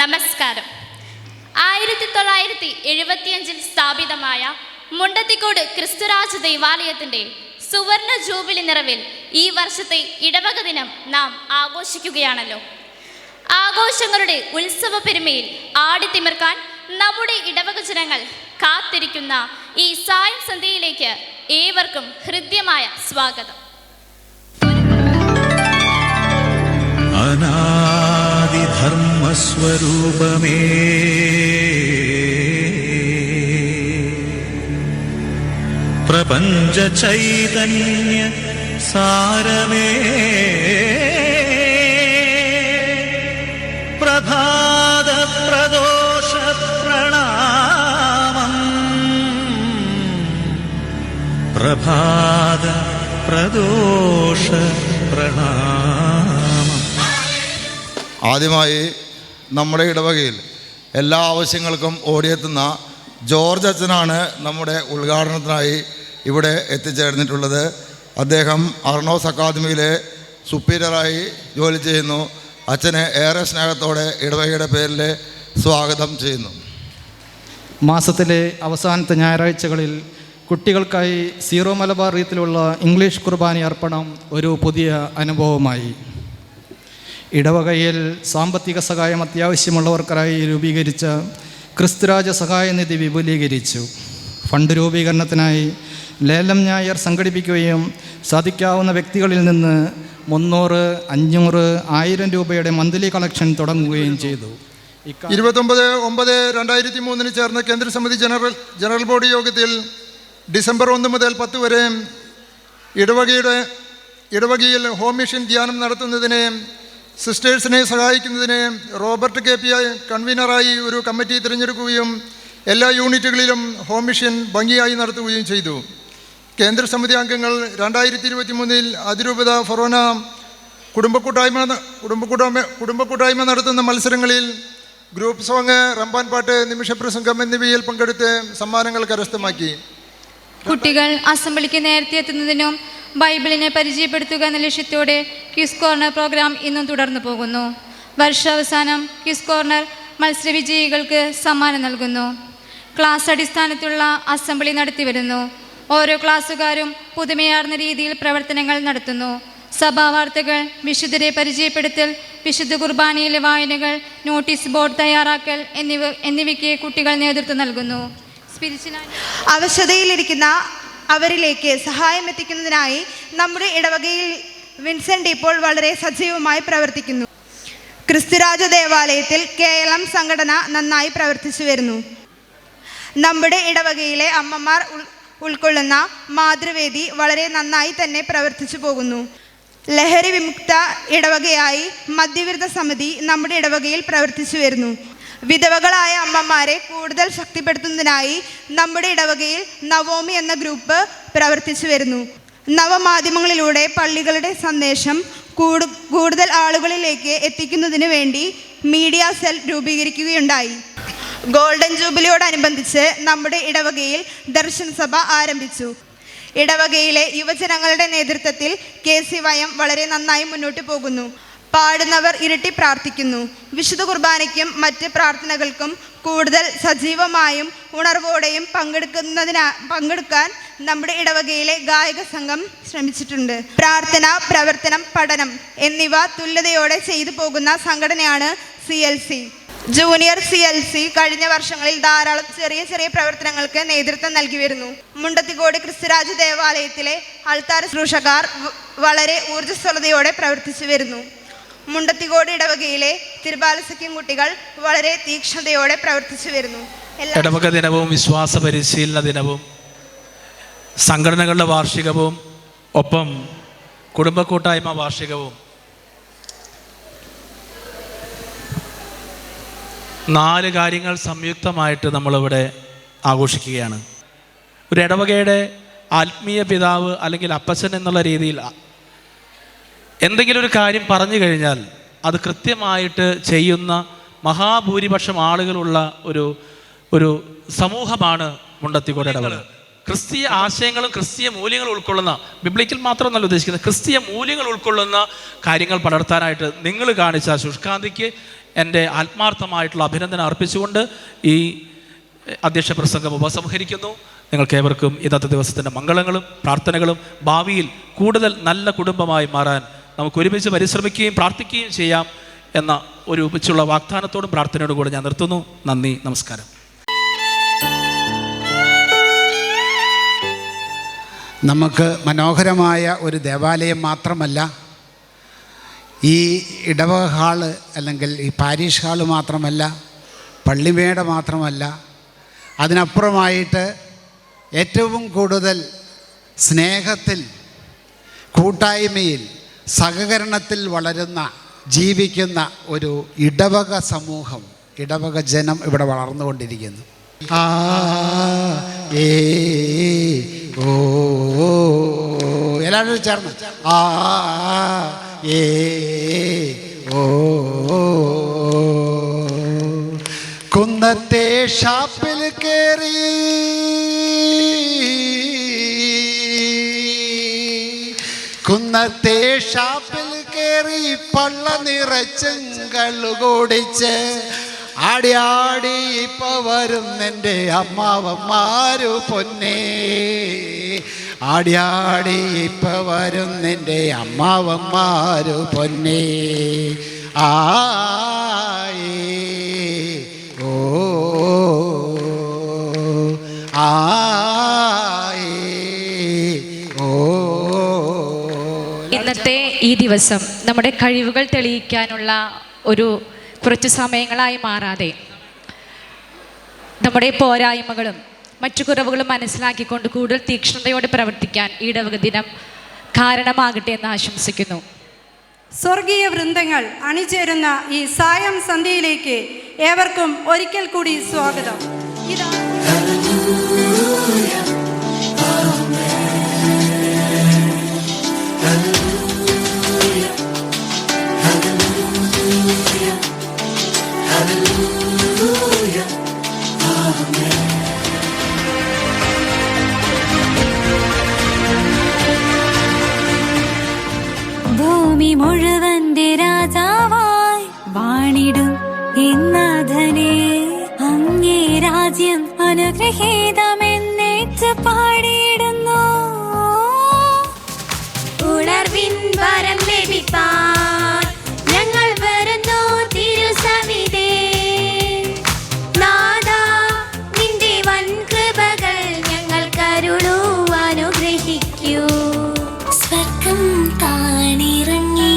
നമസ്കാരം. 1975 സ്ഥാപിതമായ മുണ്ടത്തിക്കോട് ക്രിസ്തുരാജ ദേവാലയത്തിൻ്റെ സുവർണ ജൂബിലി നിറവിൽ ഈ വർഷത്തെ ഇടവക ദിനം നാം ആഘോഷിക്കുകയാണല്ലോ. ആഘോഷങ്ങളുടെ ഉത്സവ പെരുമയിൽ ആടിത്തിമിർക്കാൻ നമ്മുടെ ഇടവക ജനങ്ങൾ കാത്തിരിക്കുന്ന ഈ സായം സന്ധ്യയിലേക്ക് ഏവർക്കും ഹൃദ്യമായ സ്വാഗതം. അനാദിധർമ്മസ്വരൂപമേ, പ്രപഞ്ച ചൈതന്യ സാരമേ, പ്രഭാത പ്രദോഷ പ്രണാമം, പ്രഭാത പ്രദോഷ പ്രണാമം. ആദ്യമായി നമ്മുടെ ഇടവകയിൽ എല്ലാ ആവശ്യങ്ങൾക്കും ഓടിയെത്തുന്ന ജോർജ് അച്ഛനാണ് നമ്മുടെ ഉദ്ഘാടനത്തിനായി ഇവിടെ എത്തിച്ചേർന്നിട്ടുള്ളത്. അദ്ദേഹം അർണോസ് അക്കാദമിയിലെ സുപ്പീരിയറായി ജോലി ചെയ്യുന്നു. അച്ഛനെ ഏറെ സ്നേഹത്തോടെ ഇടവകയുടെ പേരിൽ സ്വാഗതം ചെയ്യുന്നു. മാസത്തിലെ അവസാനത്തെ ഞായറാഴ്ചകളിൽ കുട്ടികൾക്കായി സീറോ മലബാർ റീത്തിലുള്ള ഇംഗ്ലീഷ് കുർബാന അർപ്പണം ഒരു പുതിയ അനുഭവമായി. ഇടവകയിൽ സാമ്പത്തിക സഹായം അത്യാവശ്യമുള്ളവർക്കായി രൂപീകരിച്ച ക്രിസ്തുരാജ സഹായ നിധി വിപുലീകരിച്ചു. ഫണ്ട് രൂപീകരണത്തിനായി ലേലം ഞായർ സംഘടിപ്പിക്കുകയും സാധിക്കാവുന്ന വ്യക്തികളിൽ നിന്ന് 300, 500, 1000 രൂപയുടെ മന്ത്ലി കളക്ഷൻ തുടങ്ങുകയും ചെയ്തു. 29/9/2003 ചേർന്ന കേന്ദ്രസമിതി ജനറൽ ബോഡി യോഗത്തിൽ ഡിസംബർ 1 മുതൽ 10 വരെ ഇടവകയിൽ ഹോം മിഷൻ ധ്യാനം നടത്തുന്നതിന് സിസ്റ്റേഴ്സിനെ സഹായിക്കുന്നതിന് റോബർട്ട് KP കൺവീനറായി ഒരു കമ്മിറ്റി തിരഞ്ഞെടുക്കുകയും എല്ലാ യൂണിറ്റുകളിലും ഹോം മിഷൻ ഭംഗിയായി നടത്തുകയും ചെയ്തു. കേന്ദ്രസമിതി അംഗങ്ങൾ 2023 അതിരൂപത ഫൊറോന കുടുംബക്കൂട്ടായ്മ നടത്തുന്ന മത്സരങ്ങളിൽ ഗ്രൂപ്പ് സോങ്, റംബാൻ പാട്ട്, നിമിഷപ്രസംഗം എന്നിവയിൽ പങ്കെടുത്ത് സമ്മാനങ്ങൾ കരസ്ഥമാക്കി. കുട്ടികൾ അസംബ്ലിക്ക് നേരത്തെ എത്തുന്നതിനും ബൈബിളിനെ പരിചയപ്പെടുത്തുക എന്ന ലക്ഷ്യത്തോടെ ക്വിസ് കോർണർ പ്രോഗ്രാം ഇന്നും തുടർന്നു പോകുന്നു. വർഷാവസാനം ക്വിസ് കോർണർ മത്സര വിജയികൾക്ക് സമ്മാനം നൽകുന്നു. ക്ലാസ് അടിസ്ഥാനത്തിലുള്ള അസംബ്ലി നടത്തിവരുന്നു. ഓരോ ക്ലാസ്സുകാരും പുതുമയാർന്ന രീതിയിൽ പ്രവർത്തനങ്ങൾ നടത്തുന്നു. സഭാവാർത്തകൾ, വിശുദ്ധരെ പരിചയപ്പെടുത്തൽ, വിശുദ്ധ കുർബാനയിലെ വായനകൾ, നോട്ടീസ് ബോർഡ് തയ്യാറാക്കൽ എന്നിവയ്ക്ക് കുട്ടികൾ നേതൃത്വം നൽകുന്നു. അവശതയിലിരിക്കുന്ന അവരിലേക്ക് സഹായം എത്തിക്കുന്നതിനായി നമ്മുടെ ഇടവകയിൽ വിൻസെൻ്റ് ഇപ്പോൾ വളരെ സജീവമായി പ്രവർത്തിക്കുന്നു. ക്രിസ്തുരാജ ദേവാലയത്തിൽ KLM സംഘടന നന്നായി പ്രവർത്തിച്ചു വരുന്നു. നമ്മുടെ ഇടവകയിലെ അമ്മമാർ ഉൾക്കൊള്ളുന്ന മാതൃവേദി വളരെ നന്നായി തന്നെ പ്രവർത്തിച്ചു പോകുന്നു. ലഹരി വിമുക്ത ഇടവകയായി മദ്യവിരുദ്ധ സമിതി നമ്മുടെ ഇടവകയിൽ പ്രവർത്തിച്ചു വരുന്നു. വിധവകളായ അമ്മമാരെ കൂടുതൽ ശക്തിപ്പെടുത്തുന്നതിനായി നമ്മുടെ ഇടവകയിൽ നവോമി എന്ന ഗ്രൂപ്പ് പ്രവർത്തിച്ചു വരുന്നു. നവമാധ്യമങ്ങളിലൂടെ പള്ളികളുടെ സന്ദേശം കൂടുതൽ ആളുകളിലേക്ക് എത്തിക്കുന്നതിന് വേണ്ടി മീഡിയ സെൽ രൂപീകരിക്കുകയുണ്ടായി. ഗോൾഡൻ ജൂബിലിയോടനുബന്ധിച്ച് നമ്മുടെ ഇടവകയിൽ ദർശന സഭ ആരംഭിച്ചു. ഇടവകയിലെ യുവജനങ്ങളുടെ നേതൃത്വത്തിൽ KCYM വളരെ നന്നായി മുന്നോട്ട് പോകുന്നു. പാടുന്നവർ ഇരട്ടി പ്രാർത്ഥിക്കുന്നു. വിശുദ്ധ കുർബാനയ്ക്കും മറ്റ് പ്രാർത്ഥനകൾക്കും കൂടുതൽ സജീവമായും ഉണർവോടെയും പങ്കെടുക്കാൻ നമ്മുടെ ഇടവകയിലെ ഗായക സംഘം ശ്രമിച്ചിട്ടുണ്ട്. പ്രാർത്ഥന, പ്രവർത്തനം, പഠനം എന്നിവ തുല്യതയോടെ ചെയ്തു പോകുന്ന സംഘടനയാണ് CLC. ജൂനിയർ CLC കഴിഞ്ഞ വർഷങ്ങളിൽ ധാരാളം ചെറിയ പ്രവർത്തനങ്ങൾക്ക് നേതൃത്വം നൽകി വരുന്നു. മുണ്ടത്തിക്കോട് ക്രിസ്തുരാജ ദേവാലയത്തിലെ അൾത്താര ശുശ്രൂഷക്കാർ വളരെ ഊർജ്ജസ്വലതയോടെ പ്രവർത്തിച്ചു വരുന്നു. മുണ്ടത്തിക്കോട് ഇടവകയിലെ തിരുബാലസഖ്യം കുട്ടികൾ വളരെ തീക്ഷ്ണതയോടെ പ്രവർത്തിച്ചു വരുന്നു. ഇടവക ദിനവും വിശ്വാസ പരിശീലന ദിനവും സംഘടനകളുടെ വാർഷികവും ഒപ്പം കുടുംബക്കൂട്ടായ്മ വാർഷികവും 4 കാര്യങ്ങൾ സംയുക്തമായിട്ട് നമ്മളിവിടെ ആഘോഷിക്കുകയാണ്. ഒരു ഇടവകയുടെ ആത്മീയ പിതാവ് അല്ലെങ്കിൽ അപ്പച്ചൻ എന്നുള്ള രീതിയിൽ എന്തെങ്കിലും ഒരു കാര്യം പറഞ്ഞു കഴിഞ്ഞാൽ അത് കൃത്യമായിട്ട് ചെയ്യുന്ന മഹാഭൂരിപക്ഷം ആളുകളുള്ള ഒരു സമൂഹമാണ് മുണ്ടത്തിക്കോട് ഇടവക. ക്രിസ്തീയ ആശയങ്ങളും ക്രിസ്തീയ മൂല്യങ്ങളും ഉൾക്കൊള്ളുന്ന, ബിബ്ലിക്കൽ മാത്രമല്ല ഉദ്ദേശിക്കുന്നത്, ക്രിസ്തീയ മൂല്യങ്ങൾ ഉൾക്കൊള്ളുന്ന കാര്യങ്ങൾ പടർത്താനായിട്ട് നിങ്ങൾ കാണിച്ച ശുഷ്കാന്തിക്ക് എൻ്റെ ആത്മാർത്ഥമായിട്ടുള്ള അഭിനന്ദനം അർപ്പിച്ചുകൊണ്ട് ഈ അധ്യക്ഷ പ്രസംഗം ഉപസംഹരിക്കുന്നു. നിങ്ങൾക്കേവർക്കും ഇന്നത്തെ ദിവസത്തിൻ്റെ മംഗളങ്ങളും പ്രാർത്ഥനകളും, ഭാവിയിൽ കൂടുതൽ നല്ല കുടുംബമായി മാറാൻ നമുക്ക് ഒരുമിച്ച് പരിശ്രമിക്കുകയും പ്രാർത്ഥിക്കുകയും ചെയ്യാം എന്ന ഒരു ഉപ്പിച്ചുള്ള വാഗ്ദാനത്തോടും പ്രാർത്ഥനയോടും കൂടെ ഞാൻ നിർത്തുന്നു. നന്ദി, നമസ്കാരം. നമുക്ക് മനോഹരമായ ഒരു ദേവാലയം മാത്രമല്ല, ഈ ഇടവക ഹാള് അല്ലെങ്കിൽ ഈ പാരീഷ് ഹാള് മാത്രമല്ല, പള്ളിമേട മാത്രമല്ല, അതിനപ്പുറമായിട്ട് ഏറ്റവും കൂടുതൽ സ്നേഹത്തിൽ, കൂട്ടായ്മയിൽ, സഹകരണത്തിൽ വളരുന്ന, ജീവിക്കുന്ന ഒരു ഇടവക സമൂഹം, ഇടവക ജനം ഇവിടെ വളർന്നുകൊണ്ടിരിക്കുന്നു. എല്ലാവരും ചേർന്ന് കുന്നത്തെ ഷാപ്പിൽ കേറി കുന്നത്തെ ഷാപ്പിൽ കേറി പള്ള നിറച്ചെങ്കള്ളു കൂടിച്ച് ആടി ആടി ഇപ്പൊ വരും എൻ്റെ അമ്മാവന്മാരു പൊന്നേ, ആടി ആടി ഇപ്പൊ വരും എൻ്റെ അമ്മാവന്മാരു പൊന്നേ. ആയേ ഓ ആയേ ഓ. ഇന്നത്തെ ഈ ദിവസം നമ്മുടെ കഴിവുകൾ തെളിയിക്കാനുള്ള ഒരു കുറച്ച് സമയങ്ങളായി മാറാതെ നമ്മുടെ പോരായ്മകളും മറ്റു കുറവുകളും മനസ്സിലാക്കിക്കൊണ്ട് കൂടുതൽ തീക്ഷ്ണതയോടെ പ്രവർത്തിക്കാൻ ഈ ഇടവക ദിനം കാരണമാകട്ടെ എന്ന് ആശംസിക്കുന്നു. സ്വർഗീയ വൃന്ദങ്ങൾ അണിചേരുന്ന ഈ സായം സന്ധ്യയിലേക്ക് ഏവർക്കും ഒരിക്കൽ കൂടി സ്വാഗതം. ഭൂമി മുഴുവന്റെ രാജാവായി വാണിടും ഇന്നാഥനെ, അങ്ങേ രാജ്യം അനുഗ്രഹീതമെന്നേറ്റ് പാടിയിടുന്നു. ഉണർവിൻ വരം ലഭിപ്പാൻ ഞങ്ങൾ വരുന്നു തിരുസവിധേ. നാഥാ, നിന്റെ വൻ കൃപകൾ ഞങ്ങൾ കരുളൂ, അനുഗ്രഹിക്കൂ. സ്വർഗം താണിറങ്ങി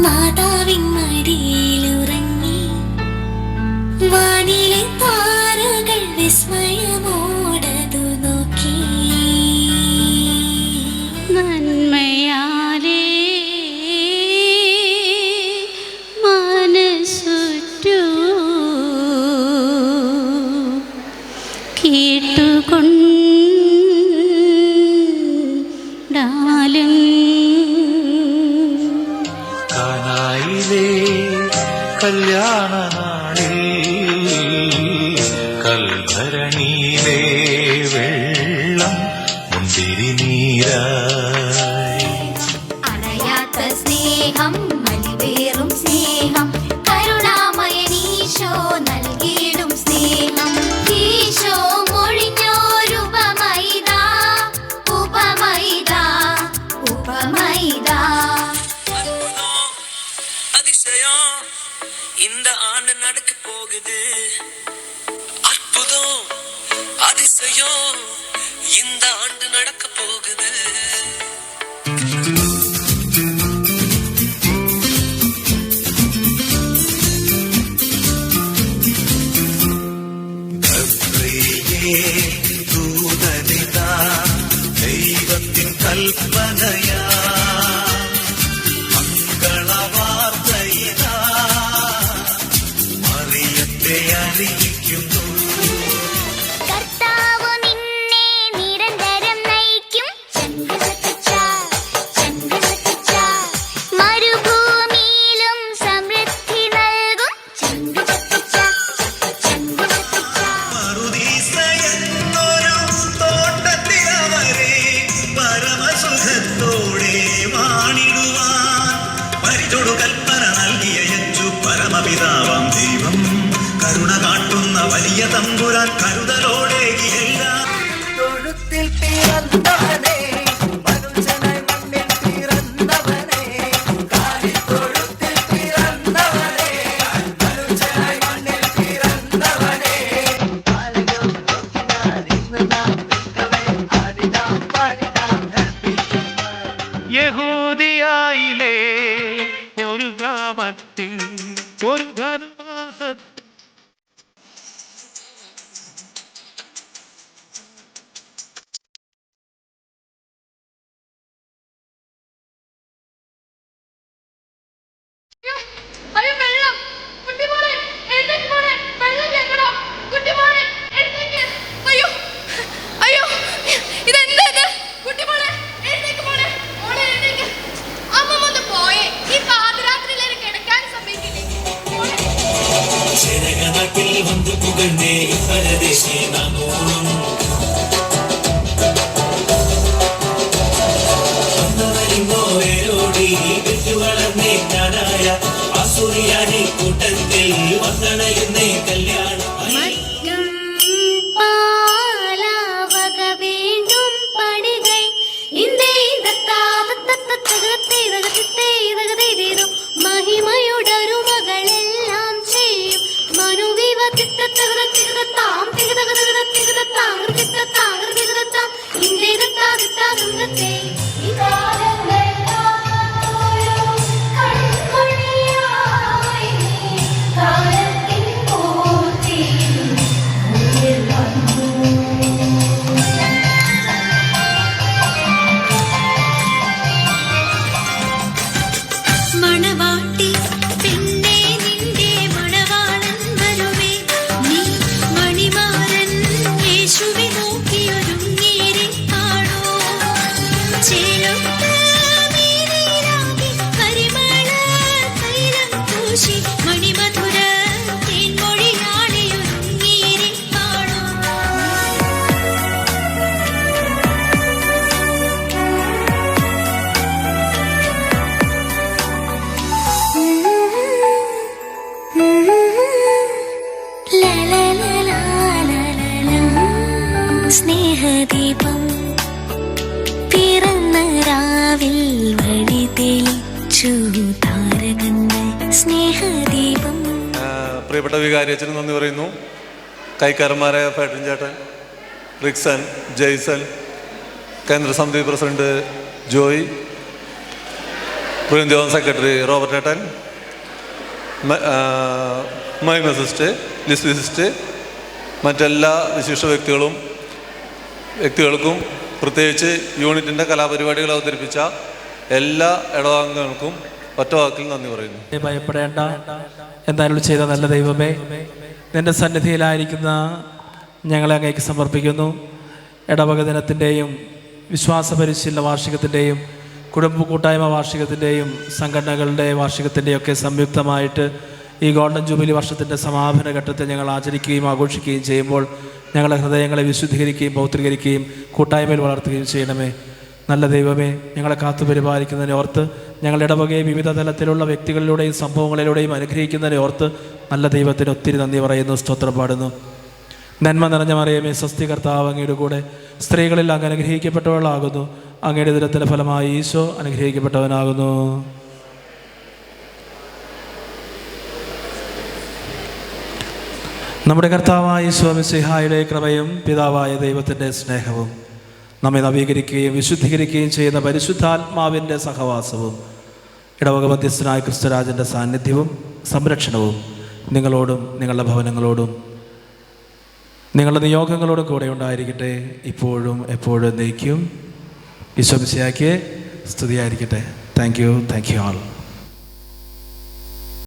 മാതാവിൻ മടിയിലുറങ്ങി, വാനിലെ താരകൾ വിസ്മയമോടതു നോക്കി. നന്മയാലേ മനസ്സുറ്റു കേട്ടുകൊണ്ടാലും കാനായിലെ കല്യാണ നാളിൽ കൽഭരണിയിലെ വെള്ളം മുന്തിരി നീരായി. അണയാത്ത സ്നേഹം, മലിവേറും സ്നേഹം, കരുണാമയനീശോ നൽകിയിടും സ്നേഹം. ഈശോ മൊഴിഞ്ഞോരുപമൈതാ, ഉപമൈതാ, ഉപമൈതാ. அதிசயம் இந்த ஆண்டு நடக்க போகுது, அற்புதம் அதிசயம் இந்த ஆண்டு நடக்க போகுது. ദൂതനിതാ ദൈവത്തിൻ കൽപ്പനയാ, മംഗളവാർത്തയിതാ മറിയത്തെ അറിയിക്കുന്നു. കർത്താവ് നിന്നെ നിരന്തരം നയിക്കും, മരുഭൂമിയിലും സമൃദ്ധി നൽകും. മറുദീസയെന്നൊരു തോട്ടത്തിലവരെ പരമസുഖത്തോടെ വാണിടുവാൻ പരിചൊടു കൽപ്പന നൽകിയ യച്ചു പിതാവാം ദൈവം കരുണ കാട്ടുന്ന വലിയ തമ്പുരാൻ കരുതലോടെ എല്ലാം തൊഴുത്തിൽ പിറന്നവനേ മനുഷ്യനായി മണ്ണിൽ പിറന്നവനേ കാലിത്തൊഴുത്തിൽ പിറന്നവനേ മനുഷ്യനായി മണ്ണിൽ പിറന്നവനേ യഹൂദിയായിലെ ഒരു ഗ്രാമത്തിൽ ഒരു ധർമ്മ അയ്യോ വെള്ളം കുട്ടിമോളെ എഴുന്നേറ്റ് മോളെ വെള്ളം കേൾക്കണോ കുട്ടിമോളെ എഴുന്നേറ്റ് അയ്യോ അയ്യോ ഇതെന്താ ഇത് കുട്ടിമോളെ എഴുന്നേറ്റ് മോളെ മോളെ എഴുന്നേറ്റ് അമ്മ ഒന്ന് പോയേ ഈ പാതിരാത്രിയിൽ കിടക്കാൻ സമ്മതിക്കില്ലേ ജനകനാട്ടിൽ വന്നു പുകഴ്ന്നേ പരദേശേ നാമോളും വന്നവരിങ്ങോരോടി വെറ്റുവളർന്നേ ഞാനായ ആസുറിയാനി കൂട്ടത്തിൽ വന്നണയുന്നേ കല്യാണം வேண்டும் படுகை இந்த മഹിമയുടൊരു മകളെല്ലാം ചെയ്യും മനുവിവ തിത്തത്തകതാം തികതകതകതാം തിത്തത്താം ഇന്ത്യത്തെ മണവാട്ടി പെണ്ണേ നിന്റെ മണവാളൻ വരുമേ നീ മണിമാരൻ യേശുവെ നോക്കിയൊരുങ്ങിയിരിപ്പാണോ ചേലൊത്ത് മേനിയിലാകെ പരിമള തൈലം പൂശി മണിമധുര തേൻമൊഴിയാളിയൊരുങ്ങിയിരിപ്പാണോ സ്നേഹദീപം പിറന്ന രാവിൽ വഴി തെളിച്ചു താരകങ്ങൾ സ്നേഹദീപം. പ്രിയപ്പെട്ട വികാരിയച്ഛന് നന്ദി പറയുന്നു. കൈക്കാരന്മാരായ ഫെഡറിൻ ചേട്ടൻ, റിക്സൺ, ജയ്സൺ, കേന്ദ്ര സമിതി president Joy, principal secretary Robert ചേട്ടൻ, മൈമ സിസ്റ്റർ, ലിസ്ബി സിസ്റ്റർ, മറ്റെല്ലാ വിശിഷ്ട വ്യക്തികൾക്കും പ്രത്യേകിച്ച് യൂണിറ്റിൻ്റെ കലാപരിപാടികൾ അവതരിപ്പിച്ച എല്ലാ ഇടവാംഗങ്ങൾക്കും ഒറ്റ വാക്കിൽ നന്ദി പറയുന്നു. ഭയപ്പെടേണ്ട, എന്തായാലും ചെയ്ത നല്ല ദൈവമേ, നിൻ്റെ സന്നിധിയിലായിരിക്കുന്ന ഞങ്ങളെ അങ്ങേക്ക് സമർപ്പിക്കുന്നു. ഇടവക ദിനത്തിൻ്റെയും വിശ്വാസ പരിശീലന വാർഷികത്തിൻ്റെയും കുടുംബ കൂട്ടായ്മ വാർഷികത്തിൻ്റെയും സംഘടനകളുടെ വാർഷികത്തിൻ്റെയും ഒക്കെ സംയുക്തമായിട്ട് ഈ ഗോൾഡൻ ജൂബിലി വർഷത്തിൻ്റെ സമാപന ഘട്ടത്തെ ഞങ്ങൾ ആചരിക്കുകയും ആഘോഷിക്കുകയും ചെയ്യുമ്പോൾ ഞങ്ങളുടെ ഹൃദയങ്ങളെ വിശുദ്ധീകരിക്കുകയും പൗത്രീകരിക്കുകയും കൂട്ടായ്മയിൽ വളർത്തുകയും ചെയ്യണമേ. നല്ല ദൈവമേ, ഞങ്ങളെ കാത്തുപരിപാലിക്കുന്നതിനെ ഓർത്ത്, ഞങ്ങളുടെ ഇടവകയെ വിവിധ തലത്തിലുള്ള വ്യക്തികളിലൂടെയും സംഭവങ്ങളിലൂടെയും അനുഗ്രഹിക്കുന്നതിനെ ഓർത്ത് നല്ല ദൈവത്തിന് ഒത്തിരി നന്ദി പറയുന്നു, സ്തോത്രം പാടുന്നു. നന്മ നിറഞ്ഞ മറിയമേ, സ്വസ്തി കർത്താവ് അങ്ങയുടെ കൂടെ സ്ത്രീകളിൽ അങ്ങ് അനുഗ്രഹിക്കപ്പെട്ടവളാകുന്നു. അങ്ങയുടെ ദുരത്തിൻ്റെ ഫലമായി ഈശോ അനുഗ്രഹിക്കപ്പെട്ടവനാകുന്നു. നമ്മുടെ കർത്താവായ ഈശോ മിശിഹായുടെ കൃപയും പിതാവായ ദൈവത്തിൻ്റെ സ്നേഹവും നമ്മെ നവീകരിക്കുകയും വിശുദ്ധീകരിക്കുകയും ചെയ്യുന്ന പരിശുദ്ധാത്മാവിൻ്റെ സഹവാസവും ഇടവക മധ്യസ്ഥനായ ക്രിസ്തുരാജൻ്റെ സാന്നിധ്യവും സംരക്ഷണവും നിങ്ങളോടും നിങ്ങളുടെ ഭവനങ്ങളോടും നിങ്ങളുടെ നിയോഗങ്ങളോടും കൂടെ ഉണ്ടായിരിക്കട്ടെ, ഇപ്പോഴും എപ്പോഴും എന്നേക്കും. ഈശോ മിശിഹായ്ക്ക് സ്തുതിയായിരിക്കട്ടെ. Thank you all.